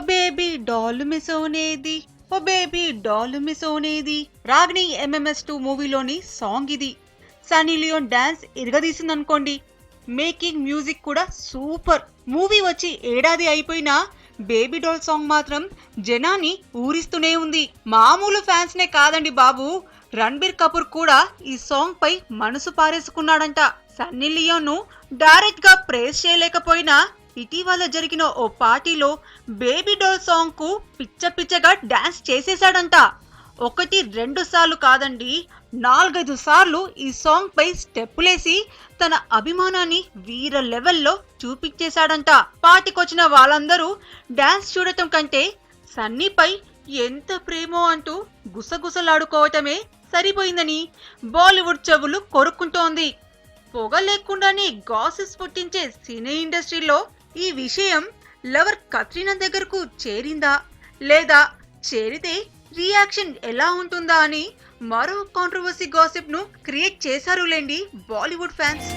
Baby doll miss అవునేది, oh baby doll miss అవునేది Ragini MMS2 మూవీలోని సాంగ్ ఇది. సన్నీ లియోన్ డాన్స్ ఇరగదీసిందనుకోండి. మేకింగ్ మ్యూజిక్ కూడా సూపర్. మూవీ వచ్చి ఏడాది అయిపోయినా బేబీ డాల్ సాంగ్ మాత్రం జనాన్ని ఊరిస్తూనే ఉంది. మామూలు ఫ్యాన్స్ నే కాదండి బాబు, రణబీర్ కపూర్ కూడా ఈ సాంగ్ పై మనసు పారేసుకున్నాడంట. సన్నీ లియోన్ ను డైరెక్ట్ గా ప్రేస్ చేయలేకపోయినా ఇటీవల జరిగిన ఓ పార్టీలో బేబీ డాల్ సాంగ్ కు పిచ్చగా డాన్స్ చేసేశాడంట. 1-2 సార్లు కాదండి, 4-5 సార్లు ఈ సాంగ్ పై స్టెప్పులేసి తన అభిమానాన్ని వీర లెవెల్లో చూపించేశాడంట. పార్టీకొచ్చిన వాళ్ళందరూ డాన్స్ చూడటం కంటే సన్నీపై ఎంత ప్రేమో అంటూ గుసగుసలాడుకోవటమే సరిపోయిందని బాలీవుడ్ చెవులు కొరుక్కుంటోంది. పొగ లేకుండానే గాసిప్స్ పుట్టించే సినీ ఇండస్ట్రీలో ఈ విషయం లవర్ కత్రినా దగ్గరకు చేరిందా, లేదా చేరితే రియాక్షన్ ఎలా ఉంటుందా అని మరో కాంట్రవర్సీ గాసిప్ ను క్రియేట్ చేశారులేండి బాలీవుడ్ ఫ్యాన్స్.